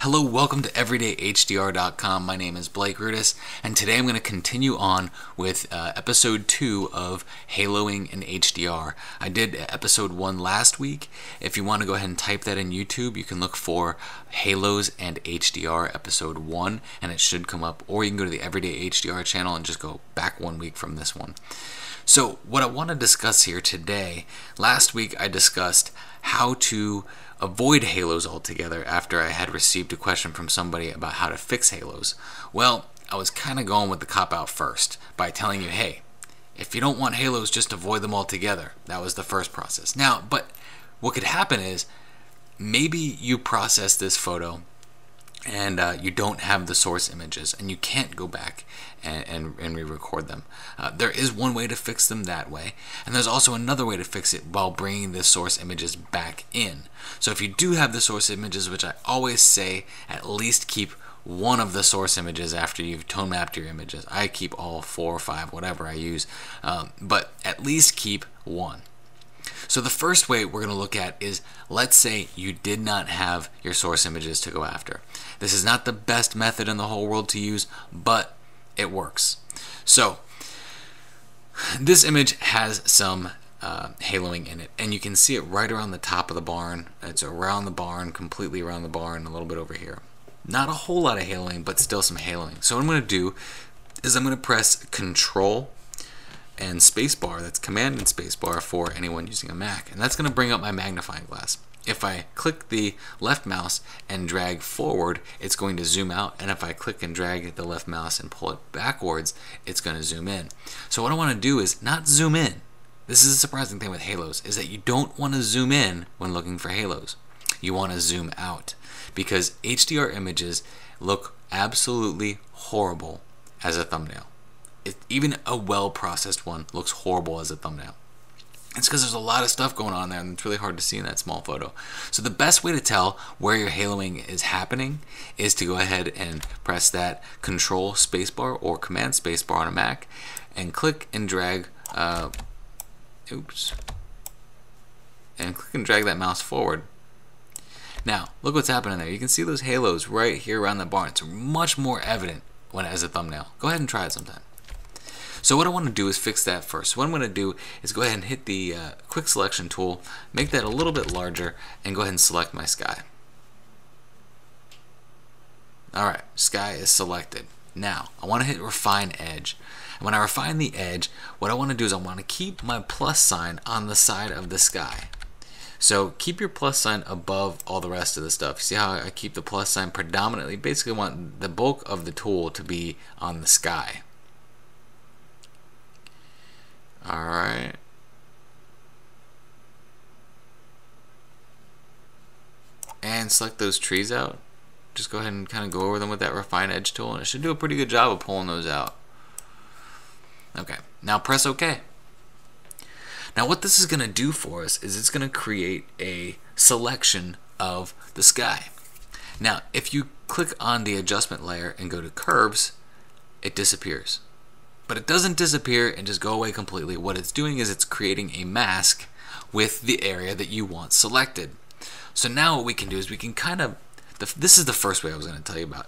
Hello, welcome to everydayhdr.com. My name is Blake Rudis, and today I'm going to continue on with episode 2 of haloing in HDR. I did episode 1 last week. If you want to go ahead and type that in YouTube, you can look for Halos and HDR episode 1, and it should come up. Or you can go to the Everyday HDR channel and just go back 1 week from this one. So what I want to discuss here today, last week I discussed how to avoid halos altogether after I had received a question from somebody about how to fix halos. Well, I was kind of going with the cop-out first by telling you, hey, if you don't want halos, just avoid them altogether. That was the first process. Now, but what could happen is maybe you process this photo and you don't have the source images and you can't go back and re-record them. There is one way to fix them that way, and there's also another way to fix it while bringing the source images back in. So if you do have the source images, which I always say at least keep one of the source images after you've tone mapped your images. I keep all 4 or 5, whatever I use, but at least keep one. So the first way we're going to look at is, let's say you did not have your source images to go after. This is not the best method in the whole world to use, but it works. So this image has some haloing in it, and you can see it right around the top of the barn. It's around the barn, completely around the barn, a little bit over here. Not a whole lot of haloing, but still some haloing. So what I'm going to do is I'm going to press Control and spacebar. That's Command and spacebar for anyone using a Mac, and that's going to bring up my magnifying glass. If I click the left mouse and drag forward, it's going to zoom out, and if I click and drag the left mouse and pull it backwards, it's going to zoom in. So what I want to do is not zoom in. This is a surprising thing with halos, is that you don't want to zoom in when looking for halos. You want to zoom out, because HDR images look absolutely horrible as a thumbnail. Even a well-processed one looks horrible as a thumbnail. It's because there's a lot of stuff going on there, and it's really hard to see in that small photo. So the best way to tell where your haloing is happening is to go ahead and press that Control spacebar or Command spacebar on a Mac, and click and drag. And click and drag that mouse forward. Now look what's happening there. You can see those halos right here around the barn. It's much more evident when as a thumbnail. Go ahead and try it sometime. So what I want to do is fix that first. What I'm going to do is go ahead and hit the quick selection tool, make that a little bit larger, and go ahead and select my sky. Alright, sky is selected. Now I want to hit refine edge. And when I refine the edge, what I want to do is I want to keep my plus sign on the side of the sky. So keep your plus sign above all the rest of the stuff. See how I keep the plus sign predominantly? Basically I want the bulk of the tool to be on the sky. Alright. And select those trees out. Just go ahead and kind of go over them with that refine edge tool, and it should do a pretty good job of pulling those out. Okay, now press OK. Now what this is going to do for us is it's going to create a selection of the sky. Now if you click on the adjustment layer and go to curves, it disappears. But it doesn't disappear and just go away completely. What it's doing is it's creating a mask with the area that you want selected. So now what we can do is we can kind of, this is the first way I was going to tell you about.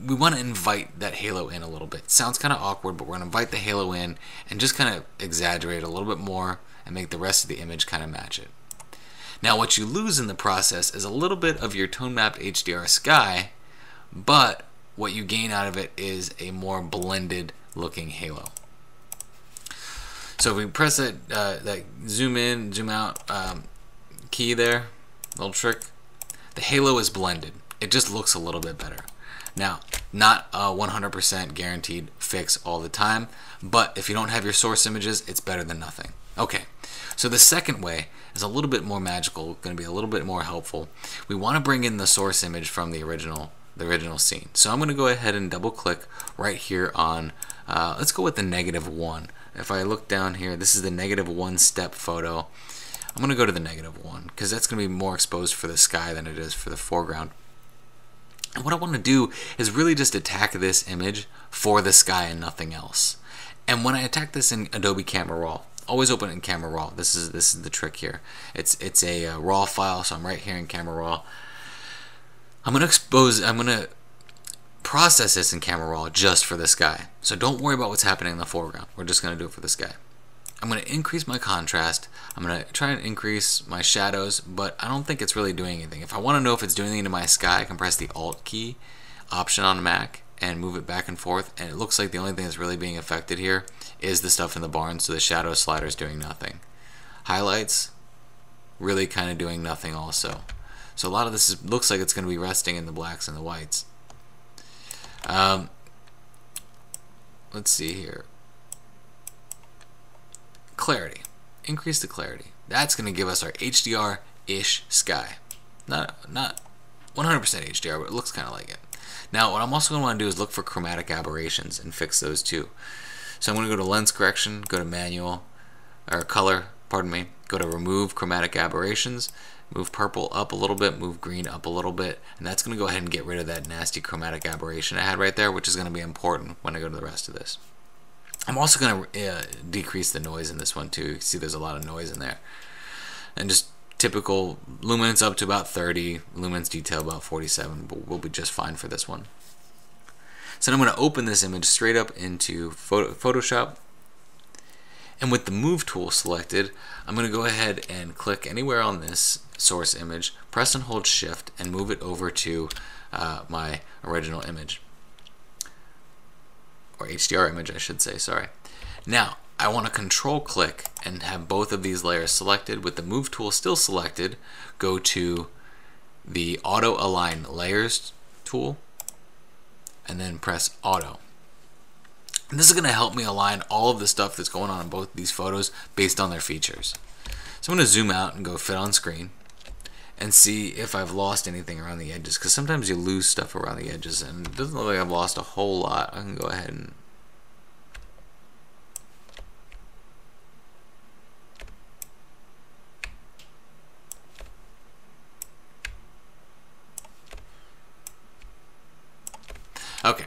We want to invite that halo in a little bit. It sounds kind of awkward, but we're going to invite the halo in and just kind of exaggerate a little bit more and make the rest of the image kind of match it. Now what you lose in the process is a little bit of your tone mapped HDR sky, but what you gain out of it is a more blended looking halo. So if we press that zoom in, zoom out key there, little trick, the halo is blended. It just looks a little bit better. Now, not a 100% guaranteed fix all the time, but if you don't have your source images, it's better than nothing. Okay, so the second way is a little bit more magical, going to be a little bit more helpful. We want to bring in the source image from the original scene. So I'm going to go ahead and double click right here on, let's go with the -1. If I look down here, this is the -1 step photo. I'm going to go to the -1 because that's going to be more exposed for the sky than it is for the foreground. And what I want to do is really just attack this image for the sky and nothing else. And when I attack this in Adobe Camera Raw, always open it in Camera Raw. This is the trick here. It's a raw file, so I'm right here in Camera Raw. I'm gonna process this in Camera Raw just for this guy. So don't worry about what's happening in the foreground. We're just gonna do it for this guy. I'm gonna increase my contrast. I'm gonna try and increase my shadows, but I don't think it's really doing anything. If I wanna know if it's doing anything to my sky, I can press the Alt key option on Mac and move it back and forth, and it looks like the only thing that's really being affected here is the stuff in the barn, so the shadow slider is doing nothing. Highlights, really kind of doing nothing also. So a lot of this looks like it's going to be resting in the blacks and the whites. Let's see here. Clarity. Increase the clarity. That's going to give us our HDR-ish sky. Not 100% HDR, but it looks kind of like it. Now, what I'm also going to want to do is look for chromatic aberrations and fix those too. So I'm going to go to Lens Correction, go to Manual, or Color, pardon me, go to Remove Chromatic Aberrations, move purple up a little bit, move green up a little bit, and that's going to go ahead and get rid of that nasty chromatic aberration I had right there, which is going to be important when I go to the rest of this. I'm also going to decrease the noise in this one too. You can see there's a lot of noise in there. And just typical luminance up to about 30, luminance detail about 47, but we'll be just fine for this one. So I'm going to open this image straight up into Photoshop, and with the Move tool selected, I'm going to go ahead and click anywhere on this source image, press and hold Shift, and move it over to my original image, or HDR image I should say, sorry. Now I want to control click and have both of these layers selected. With the Move tool still selected, go to the Auto Align Layers tool and then press Auto. And this is going to help me align all of the stuff that's going on in both these photos based on their features. So I'm going to zoom out and go Fit on Screen and see if I've lost anything around the edges, because sometimes you lose stuff around the edges, and it doesn't look like I've lost a whole lot. I can go ahead and okay,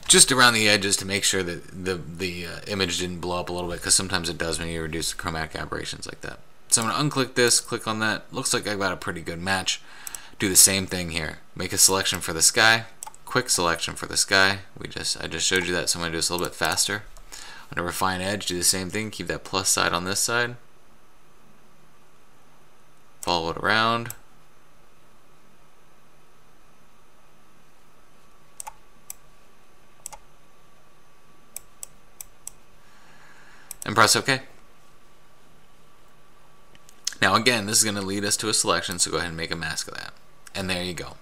just around the edges to make sure that the image didn't blow up a little bit, because sometimes it does when you reduce the chromatic aberrations like that. So I'm going to unclick this, click on that. Looks like I've got a pretty good match. Do the same thing here. Make a selection for the sky. Quick selection for the sky. I just showed you that, so I'm going to do this a little bit faster. I'm going to refine edge, do the same thing. Keep that plus side on this side. Follow it around. And press OK. Now again, this is going to lead us to a selection, so go ahead and make a mask of that. And there you go.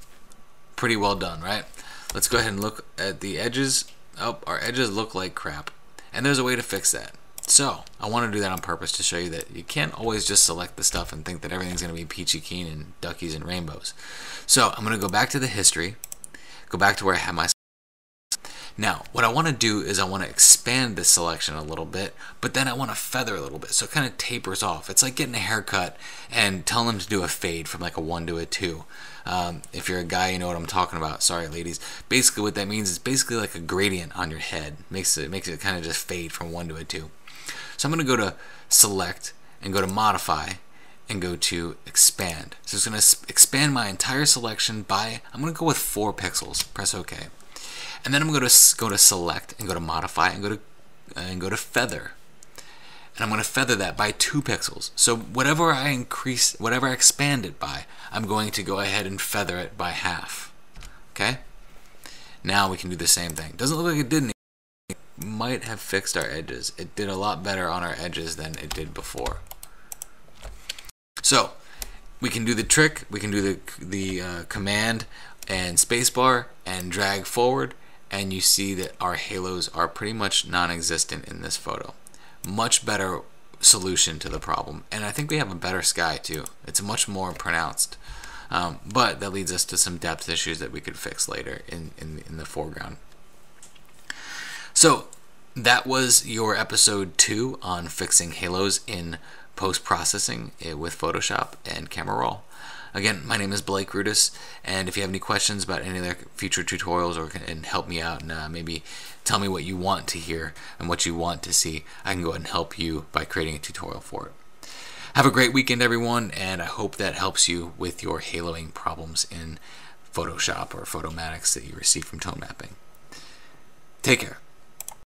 Pretty well done, right? Let's go ahead and look at the edges. Oh, our edges look like crap. And there's a way to fix that. So I want to do that on purpose to show you that you can't always just select the stuff and think that everything's going to be peachy keen and duckies and rainbows. So I'm going to go back to the history, go back to where I have my. Now, what I want to do is I want to expand this selection a little bit, but then I want to feather a little bit, so it kind of tapers off. It's like getting a haircut and telling them to do a fade from like a 1 to a 2. If you're a guy, you know what I'm talking about. Sorry, ladies. Basically, what that means is basically like a gradient on your head. Makes it kind of just fade from 1 to a 2. So I'm going to go to Select and go to Modify and go to Expand. So it's going to expand my entire selection by, I'm going to go with 4 pixels. Press OK. And then I'm going to go to Select and go to Modify and go to Feather. And I'm going to feather that by 2 pixels. So whatever I expand it by, I'm going to go ahead and feather it by half. Okay? Now we can do the same thing. Doesn't look like it did anything. It might have fixed our edges. It did a lot better on our edges than it did before. So we can do the trick. We can do the command and spacebar and drag forward, and you see that our halos are pretty much non-existent in this photo. Much better solution to the problem, and I think we have a better sky too. It's much more pronounced, but that leads us to some depth issues that we could fix later in the foreground. So that was your episode 2 on fixing halos in post-processing with Photoshop and Camera Raw. Again, my name is Blake Rudis, and if you have any questions about any of their future tutorials or can help me out and maybe tell me what you want to hear and what you want to see, I can go ahead and help you by creating a tutorial for it. Have a great weekend, everyone, and I hope that helps you with your haloing problems in Photoshop or Photomatix that you receive from tone mapping. Take care.